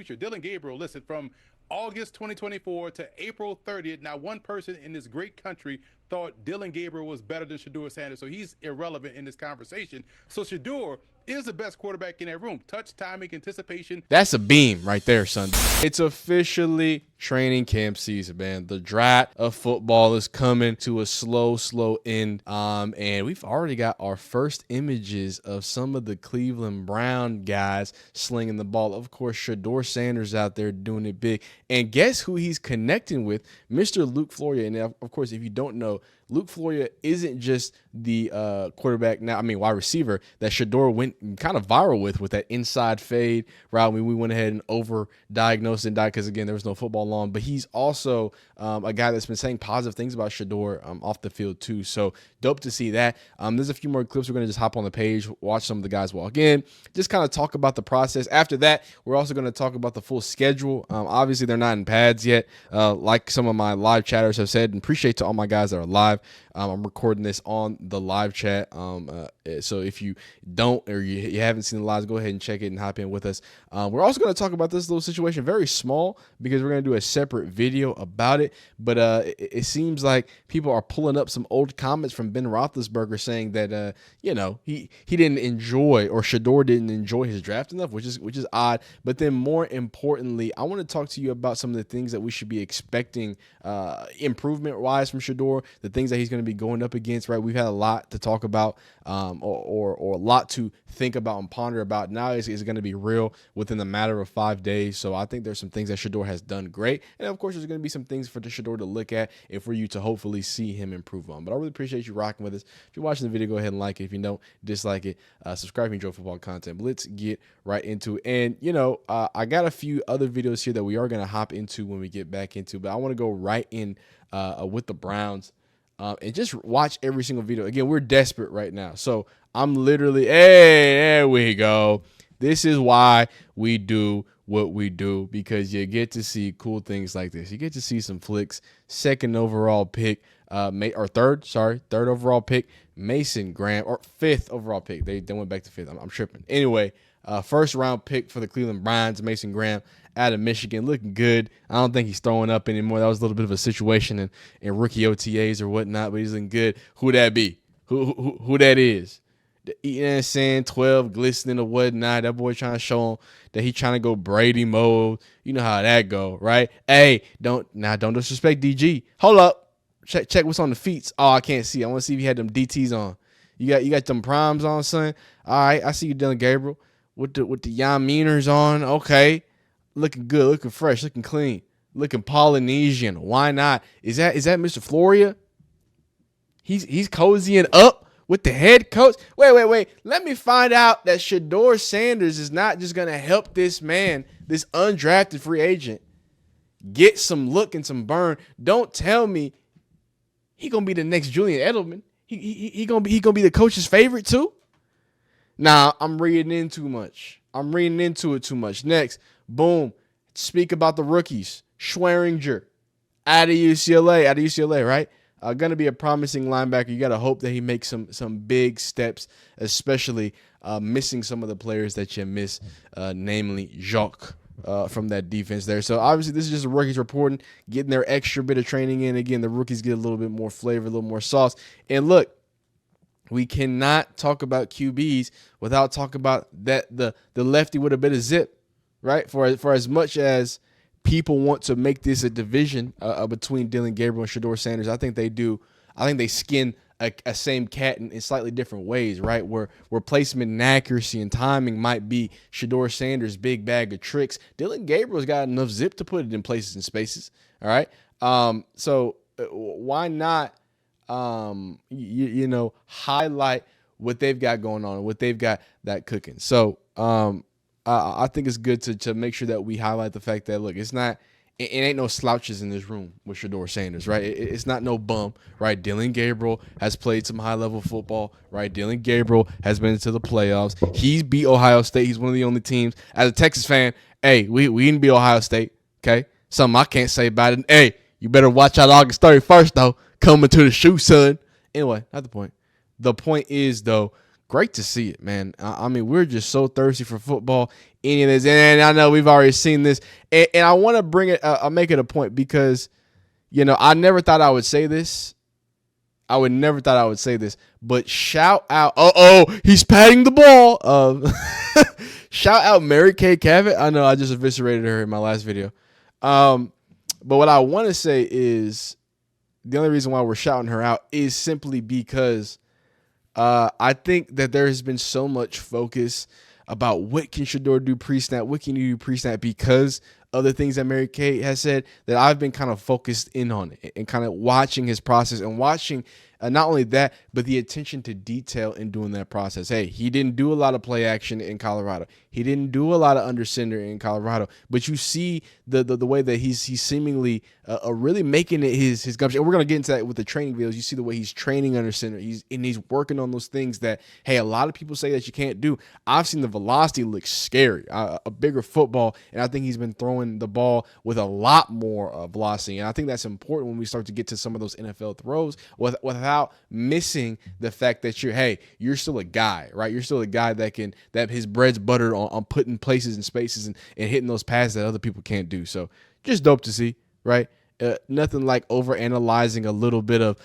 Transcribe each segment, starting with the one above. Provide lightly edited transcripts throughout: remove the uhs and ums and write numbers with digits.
future. Dylan Gabriel, listen, from August 2024 to April 30th, not one person in this great country thought Dylan Gabriel was better than Shedeur Sanders, so he's irrelevant in this conversation. So Shedeur is the best quarterback in that room. Touch, timing, anticipation. That's a beam right there, son. It's officially training camp season, man. The drought of football is coming to a slow end. And we've already got our first images of some of the Cleveland Brown guys slinging the ball. Of course, Shedeur Sanders out there doing it big. And guess who he's connecting with? Mr. Luke Floria. And of course, if you don't know, Luke Floria isn't just the wide receiver that Shedeur went kind of viral with that inside fade route. We went ahead and over-diagnosed and died because, again, there was no football long. But he's also a guy that's been saying positive things about Shedeur off the field, too. So dope to see that. There's a few more clips. We're going to just hop on the page, watch some of the guys walk in, just kind of talk about the process. After that, we're also going to talk about the full schedule. Obviously, they're not in pads yet, like some of my live chatters have said, and appreciate to all my guys that are live. I'm recording this on the live chat. So if you don't or you haven't seen the lives, go ahead and check it and hop in with us. We're also going to talk about this little situation, very small, because we're going to do a separate video about it. But it seems like people are pulling up some old comments from Ben Roethlisberger saying that he didn't enjoy, or Shedeur didn't enjoy his draft enough, which is odd. But then more importantly, I want to talk to you about some of the things that we should be expecting improvement wise from Shedeur, the things that he's going to be going up against. Right, we've had a lot to talk about, or a lot to think about and ponder about. Now is going to be real within the matter of 5 days. So I think there's some things that Shedeur has done great, and of course there's going to be some things for the Shedeur to look at and for you to hopefully see him improve on. But I really appreciate you rocking with us. If you're watching the video, go ahead and like it. If you don't, dislike it. Subscribe if you enjoy football content. But let's get right into it. And I got a few other videos here that we are going to hop into when we get back into, but I want to go right in with the Browns. And just watch every single video. Again, we're desperate right now. So I'm literally, hey, there we go. This is why we do what we do, because you get to see cool things like this. You get to see some flicks. Second overall pick, third overall pick, Mason Graham, or fifth overall pick. They went back to fifth. I'm tripping. Anyway, first round pick for the Cleveland Browns, Mason Graham, out of Michigan, looking good. I don't think he's throwing up anymore. That was a little bit of a situation in rookie OTAs or whatnot, but he's looking good. Who that be? Who that is? You know what I'm saying? 12 glistening or whatnot. That boy trying to show him that he trying to go Brady mode. You know how that go, right? Hey, don't disrespect DG. Hold up. Check what's on the feet. Oh, I can't see. I want to see if you had them DTs on. You got them primes on, son. All right, I see you, Dylan Gabriel, with the Yaminers on. Okay. Looking good, looking fresh, looking clean, looking Polynesian. Why not? Is that Mr. Floria? He's cozying up with the head coach. Wait. Let me find out that Shedeur Sanders is not just gonna help this man, this undrafted free agent, get some look and some burn. Don't tell me he gonna be the next Julian Edelman. He gonna be the coach's favorite too. Nah, I'm reading in too much. I'm reading into it too much. Next. Boom. Speak about the rookies. Schweringer out of UCLA, right? Going to be a promising linebacker. You got to hope that he makes some big steps, especially missing some of the players that you miss, namely Jacques from that defense there. So obviously this is just the rookies reporting, getting their extra bit of training in. Again, the rookies get a little bit more flavor, a little more sauce. And look, we cannot talk about QBs without talking about that the lefty with a bit of zip. Right, for as much as people want to make this a division between Dylan Gabriel and Shedeur Sanders, I think they do. I think they skin a same cat in slightly different ways. Right, where placement and accuracy and timing might be Shedeur Sanders' big bag of tricks. Dylan Gabriel's got enough zip to put it in places and spaces. All right, so why not highlight what they've got going on, what they've got that cooking. So I think it's good to make sure that we highlight the fact that, look, it ain't no slouches in this room with Shedeur Sanders, right? It's not no bum, right? Dylan Gabriel has played some high-level football, right? Dylan Gabriel has been into the playoffs. He's beat Ohio State. He's one of the only teams. As a Texas fan, hey, we didn't beat Ohio State, okay? Something I can't say about it. Hey, you better watch out August 31st, though. Coming to the shoe, son. Anyway, not the point. The point is, though, great to see it, man. I mean, we're just so thirsty for football. Any of this, and I know we've already seen this, and I want to bring it. I'll make it a point because, I never thought I would say this. I would never thought I would say this, but shout out. He's patting the ball. Shout out Mary Kay Cabot. I know I just eviscerated her in my last video. But what I want to say is the only reason why we're shouting her out is simply because I think that there has been so much focus about what can Shedeur do pre-snap, what can you do pre-snap because of the things that Mary Kay has said, that I've been kind of focused in on it and kind of watching his process and watching not only that, but the attention to detail in doing that process. Hey, he didn't do a lot of play action in Colorado. He didn't do a lot of under center in Colorado, but you see the way that he's seemingly really making it his gumption. And we're gonna get into that with the training videos. You see the way he's training under center. He's working on those things that, hey, a lot of people say that you can't do. I've seen the velocity look scary, a bigger football, and I think he's been throwing the ball with a lot more velocity. And I think that's important when we start to get to some of those NFL throws without missing the fact that you're still a guy, right? You're still a guy that his bread's buttered on putting places and spaces and hitting those passes that other people can't do. So just dope to see, right? Nothing like over analyzing a little bit of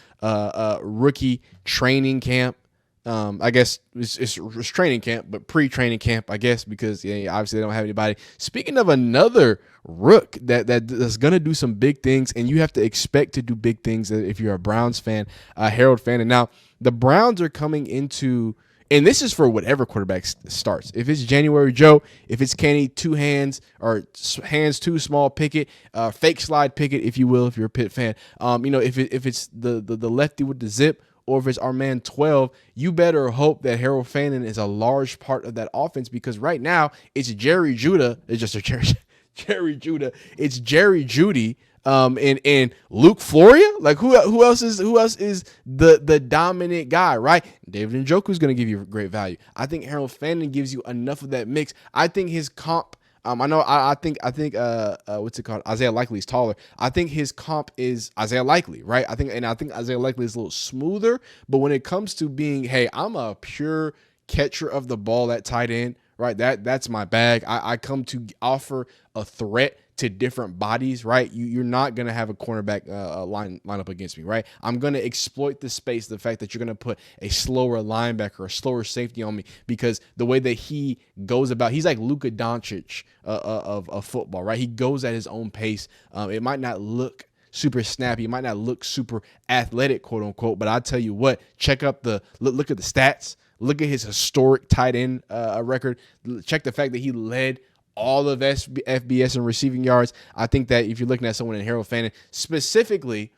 rookie training camp. I guess it's training camp, but pre-training camp, I guess, because obviously they don't have anybody. Speaking of another rook that's gonna do some big things, and you have to expect to do big things if you're a Browns fan, a Harold fan. And now the Browns are coming into, and this is for whatever quarterback starts. If it's January Joe, if it's Kenny two hands or hands too small Pickett, fake slide Pickett, if you will, if you're a Pitt fan. If it's the lefty with the zip, or if it's our man 12, you better hope that Harold Fannin is a large part of that offense, because right now it's Jerry Judah. It's just Jerry Judah. It's Jerry Jeudy. And Luke Floria, like who else is the dominant guy, right? David Njoku is going to give you great value. I think Harold Fannin gives you enough of that mix. I think his comp. I think what's it called? Isaiah Likely is taller. I think his comp is Isaiah Likely, right? I think Isaiah Likely is a little smoother, but when it comes to being, hey, I'm a pure catcher of the ball at tight end, right? That's my bag. I come to offer a threat to different bodies, right? You're not going to have a cornerback line up against me, right? I'm going to exploit the space, the fact that you're going to put a slower linebacker, a slower safety on me, because the way that he goes about, he's like Luka Doncic of football, right? He goes at his own pace. It might not look super snappy, it might not look super athletic, quote unquote, but I tell you what, check up look at the stats, look at his historic tight end record, check the fact that he led all of FBS and receiving yards. I think that if you're looking at someone in Harold Fannin specifically,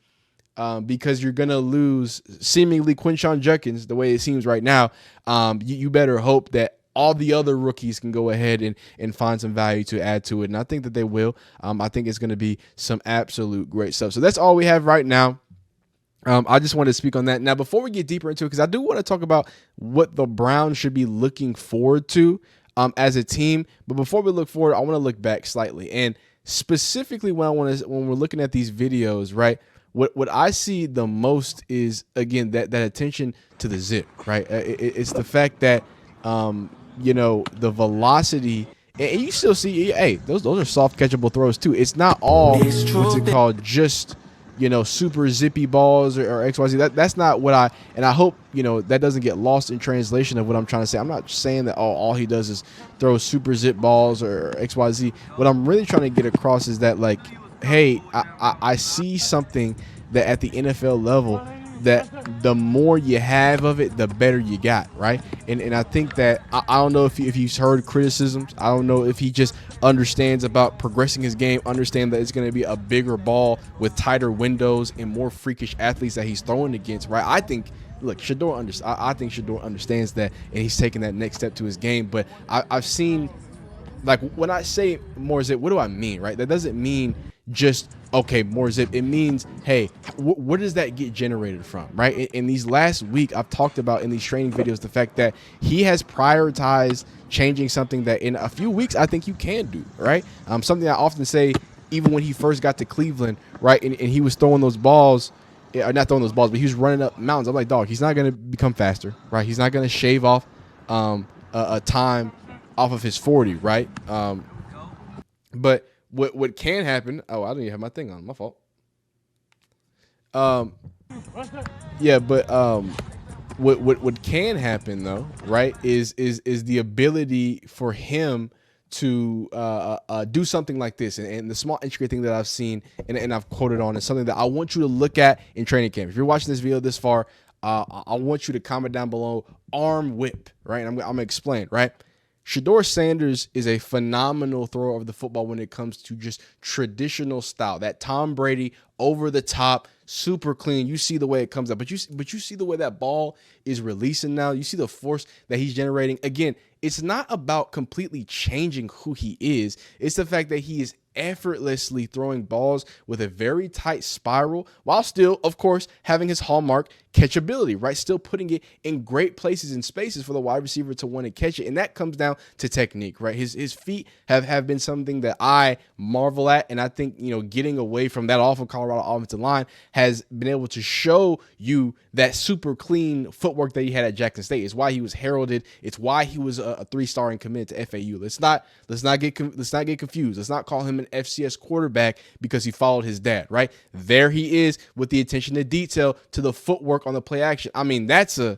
because you're going to lose seemingly Quinshon Judkins the way it seems right now, you better hope that all the other rookies can go ahead and find some value to add to it. And I think that they will. I think it's going to be some absolute great stuff. So that's all we have right now. I just wanted to speak on that. Now, before we get deeper into it, because I do want to talk about what the Browns should be looking forward to as a team. But before we look forward, I want to look back slightly. And specifically when we're looking at these videos, right, what I see the most is, again, that attention to the zip, right? It's the fact that, the velocity, and you still see, hey, those are soft catchable throws too. It's not all what's it called, just super zippy balls or XYZ. That's not what I hope, that doesn't get lost in translation of what I'm trying to say. I'm not saying that all he does is throw super zip balls or XYZ. What I'm really trying to get across is that, like, hey, I see something that at the NFL level, that the more you have of it, the better you got, right? And I think that I don't know if he's heard criticisms. I don't know if he just understands about progressing his game, understand that it's going to be a bigger ball with tighter windows and more freakish athletes that he's throwing against, right? I think Shedeur understands that, and he's taking that next step to his game. But I've seen, like, when I say more zip, what do I mean, right? That doesn't mean just, okay, more zip. It means, hey, where does that get generated from, right? In these last week, I've talked about in these training videos the fact that he has prioritized changing something that in a few weeks I think you can do, right? Something I often say, even when he first got to Cleveland, right, and he was throwing those balls, not throwing those balls, but he was running up mountains. I'm like, dog, he's not going to become faster, right? He's not going to shave off a time off of his 40, right? But what can happen? Oh, I didn't even have my thing on. My fault. Yeah, but what can happen though, right? Is the ability for him to do something like this, and the small intricate thing that I've seen and I've quoted on is something that I want you to look at in training camp. If you're watching this video this far, I want you to comment down below arm whip, right? And I'm gonna explain, right? Shedeur Sanders is a phenomenal thrower of the football when it comes to just traditional style. That Tom Brady over the top, super clean. You see the way it comes up, but you see the way that ball is releasing now. You see the force that he's generating. Again, it's not about completely changing who he is. It's the fact that he is effortlessly throwing balls with a very tight spiral while still, of course, having his hallmark catchability, right? Still putting it in great places and spaces for the wide receiver to want to catch it. And that comes down to technique, right? His feet have been something that I marvel at. And I think, you know, getting away from that awful Colorado offensive line has been able to show you that super clean footwork that he had at Jackson State. It's why he was heralded. It's why he was a 3-star and committed to FAU. Let's not get confused. Let's not call him an FCS quarterback because he followed his dad, right? There he is with the attention to detail, to the footwork on the play action. I mean, that's a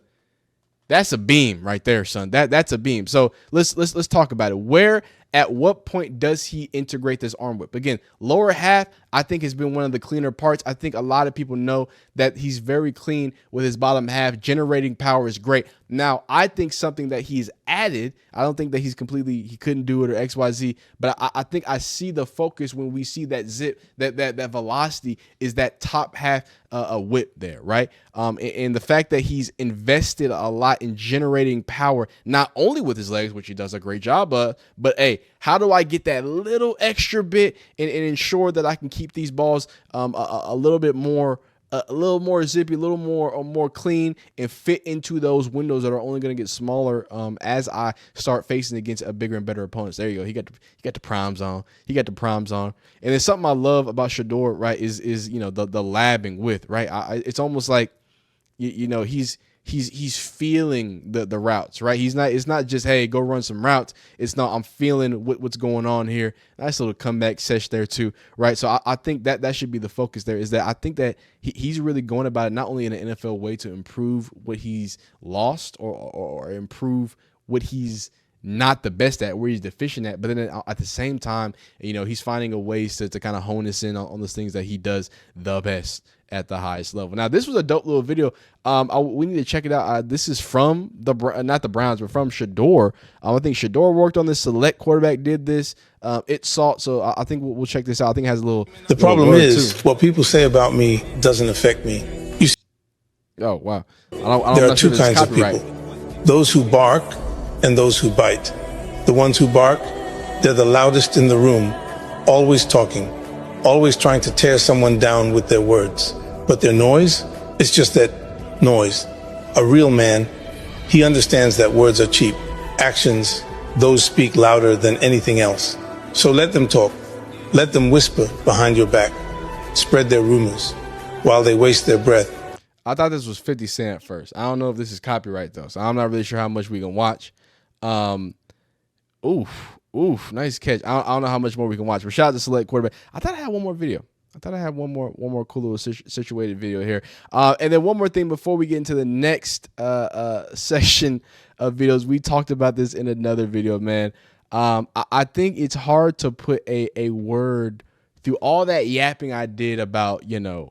beam right there, son. That's a beam. So let's talk about it. At what point does he integrate this arm whip? Again, lower half, I think, has been one of the cleaner parts. I think a lot of people know that he's very clean with his bottom half. Generating power is great. Now, I think something that he's added, I don't think that he couldn't do it or XYZ, but I think I see the focus when we see that zip, that velocity is that top half a whip there, right? And the fact that he's invested a lot in generating power, not only with his legs, which he does a great job of, but hey, how do I get that little extra bit and ensure that I can keep these balls a little bit more, a little more zippy, a little more clean, and fit into those windows that are only going to get smaller as I start facing against a bigger and better opponents. There you go. He got the primes on. He got the primes on. And there's something I love about Shedeur, right? Is you know the labbing with, right? It's almost like you know he's feeling the routes, right? It's not just, hey, go run some routes. It's not, I'm feeling what's going on here. Nice little comeback sesh there too, right? So I think that should be the focus there, is that I think that he's really going about it not only in an NFL way to improve what he's lost or improve what he's not the best at, where he's deficient at, but then at the same time, you know, he's finding a ways to kind of hone us in on those things that he does the best at the highest level. Now, this was a dope little video. We need to check it out. This is from not the Browns, but from Shedeur. I think Shedeur worked on this. Select quarterback did this. It's Salt. So I think we'll check this out. I think it has a little. The problem is what people say about me doesn't affect me. You see, oh wow! There are two kinds of people: those who bark and those who bite. The ones who bark, they're the loudest in the room, always talking, always trying to tear someone down with their words. But their noise, it's just that noise. A real man, he understands that words are cheap. Actions, those speak louder than anything else. So let them talk. Let them whisper behind your back. Spread their rumors while they waste their breath. I thought this was 50 Cent at first. I don't know if this is copyright though, so I'm not really sure how much we can watch. Oof, nice catch. I don't know how much more we can watch, but shout out to Select quarterback. I thought I had one more video. I thought I had one more cool little situated video here. And then one more thing before we get into the next section of videos. We talked about this in another video, man. I think it's hard to put a word through all that yapping I did about, you know,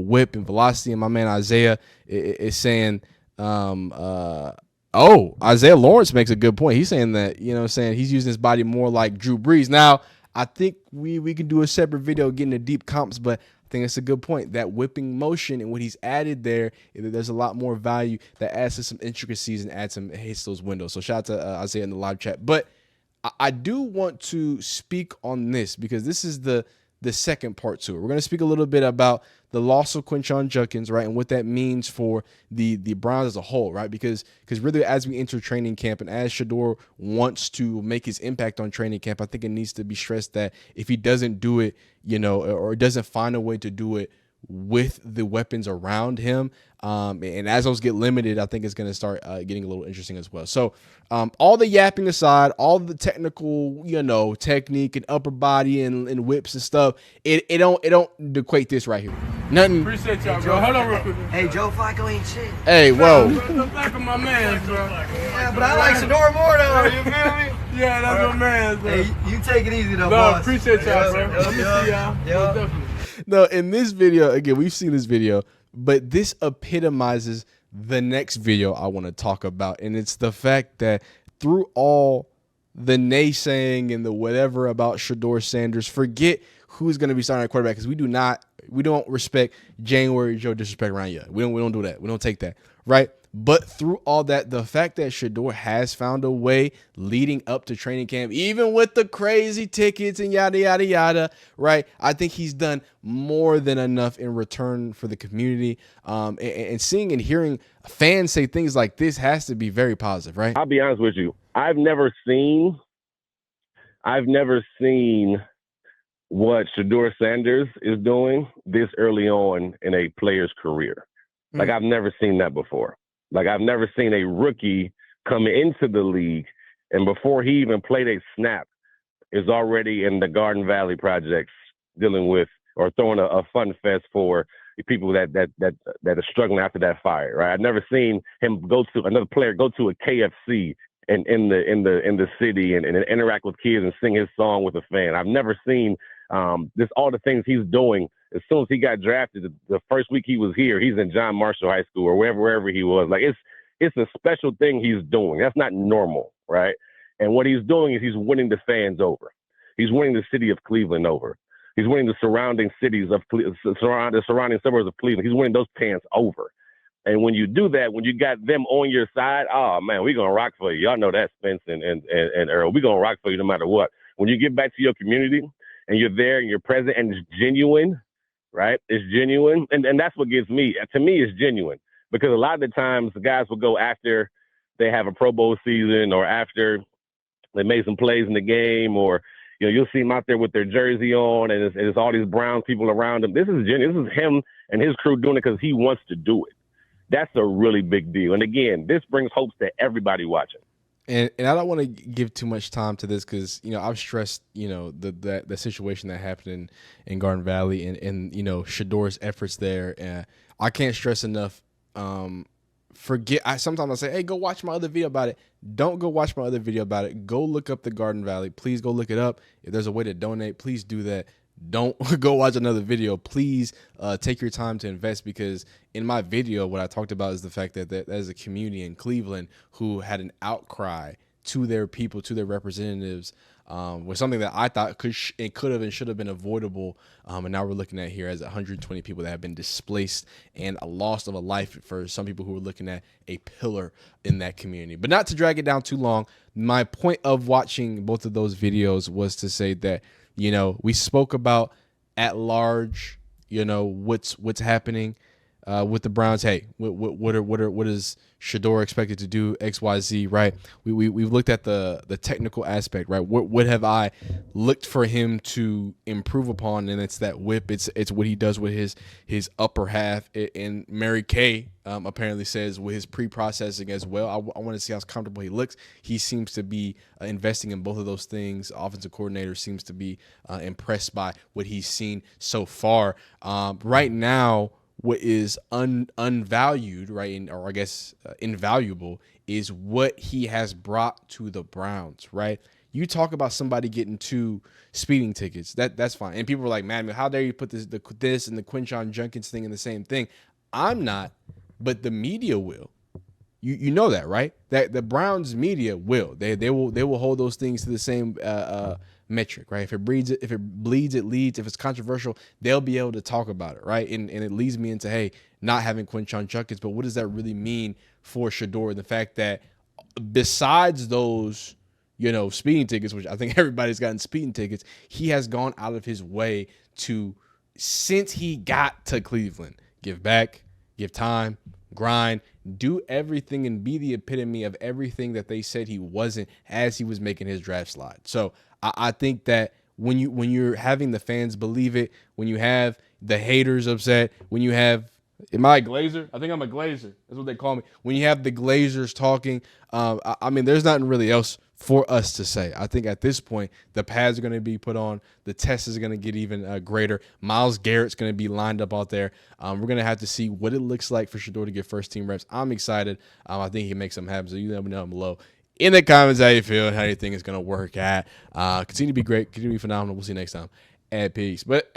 whip and velocity. And my man Isaiah is saying, Isaiah Lawrence makes a good point. He's saying that, you know what I'm saying, he's using his body more like Drew Brees. Now, I think we can do a separate video getting into deep comps, but I think it's a good point. That whipping motion and what he's added there, there's a lot more value that adds to some intricacies and adds some hits those windows. So shout out to Isaiah in the live chat. But I do want to speak on this because this is the second part to it. We're going to speak a little bit about the loss of Quinshon Judkins, right, and what that means for the Browns as a whole, right? Because really, as we enter training camp and as Shedeur wants to make his impact on training camp, I think it needs to be stressed that if he doesn't do it, you know, or doesn't find a way to do it with the weapons around him. And as those get limited, I think it's going to start getting a little interesting as well. So all the yapping aside, all the technical, technique and upper body and whips and stuff, it don't equate this right here. Nothing. Appreciate y'all, bro. Hold on real quick. Hey, Joe Flacco ain't shit. Hey, whoa. Back on my man, bro. Yeah, but I like Shedeur more though. You feel me? Yeah, that's my man, bro. Hey, you take it easy though, No, boss. appreciate y'all, bro. Let me see y'all. Yeah. Definitely. No, in this video, again, we've seen this video, but this epitomizes the next video I want to talk about. And it's the fact that through all the naysaying and the whatever about Shedeur Sanders, forget who's going to be starting at quarterback, because we don't respect January Joe disrespect around here. We don't do that. We don't take that, right? But through all that, the fact that Shedeur has found a way leading up to training camp, even with the crazy tickets and yada, yada, yada, right? I think he's done more than enough in return for the community. And seeing and hearing fans say things like this has to be very positive, right? I'll be honest with you. I've never seen what Shedeur Sanders is doing this early on in a player's career. Like, I've never seen that before. Like, I've never seen a rookie come into the league and before he even played a snap is already in the Garden Valley projects dealing with or throwing a fun fest for people that are struggling after that fire, right? I've never seen him go to a KFC and in the city and interact with kids and sing his song with a fan. I've never seen all the things he's doing. As soon as he got drafted, the first week he was here, he's in John Marshall High School or wherever he was. Like, it's a special thing he's doing. That's not normal, right? And what he's doing is he's winning the fans over. He's winning the city of Cleveland over. He's winning the surrounding cities of the surrounding suburbs of Cleveland. He's winning those pants over. And when you do that, when you got them on your side, oh man, we're gonna rock for you. Y'all know that, Spence and Earl. We're gonna rock for you no matter what. When you get back to your community and you're there and you're present and it's genuine, right? It's genuine. And that's what gives me, to me, it's genuine. Because a lot of the times the guys will go after they have a Pro Bowl season or after they made some plays in the game, or you'll see them out there with their jersey on and it's all these Browns people around them. This is genuine. This is him and his crew doing it because he wants to do it. That's a really big deal. And again, this brings hopes to everybody watching. And I don't want to give too much time to this because, I've stressed, the situation that happened in Garden Valley and Shedeur's efforts there. And I can't stress enough. Sometimes I say, hey, go watch my other video about it. Don't go watch my other video about it. Go look up the Garden Valley. Please go look it up. If there's a way to donate, please do that. Don't go watch another video. Please take your time to invest, because in my video, what I talked about is the fact that there's a community in Cleveland who had an outcry to their people, to their representatives, was something that I thought could have and should have been avoidable. And now we're looking at here as 120 people that have been displaced and a loss of a life for some people who were looking at a pillar in that community. But not to drag it down too long, my point of watching both of those videos was to say that, we spoke about at large, what's happening with the Browns. Hey, what is Shedeur expected to do? XYZ, right? We've looked at the technical aspect, right? What have I looked for him to improve upon? And it's that whip. It's what he does with his upper half. And Mary Kay apparently says with his pre-processing as well. I want to see how comfortable he looks. He seems to be investing in both of those things. Offensive coordinator seems to be impressed by what he's seen so far. Right now, what is unvalued, right, or I guess invaluable, is what he has brought to the Browns, right? You talk about somebody getting 2 speeding tickets, that's fine. And people are like, man, how dare you put this and the Quinshon Judkins thing in the same thing? I'm not, but the media will. You know that, right? That the Browns media will. They will hold those things to the same metric, right? If it bleeds, it leads. If it's controversial, they'll be able to talk about it, right? And it leads me into, hey, not having Quinshon Judkins, but what does that really mean for Shedeur? The fact that besides those, speeding tickets, which I think everybody's gotten speeding tickets, he has gone out of his way to, since he got to Cleveland, give back, give time, grind, do everything, and be the epitome of everything that they said he wasn't as he was making his draft slide. So I think that when you're having the fans believe it, when you have the haters upset, when you have, am I a Glazer? I think I'm a Glazer. That's what they call me. When you have the Glazers talking, I mean, there's nothing really else for us to say. I think at this point, the pads are going to be put on. The test is going to get even greater. Myles Garrett's going to be lined up out there. We're going to have to see what it looks like for Shedeur to get first-team reps. I'm excited. I think he can make something happen, so you let me know below in the comments how you feel and how you think it's going to work at. Continue to be great. Continue to be phenomenal. We'll see you next time. And peace. But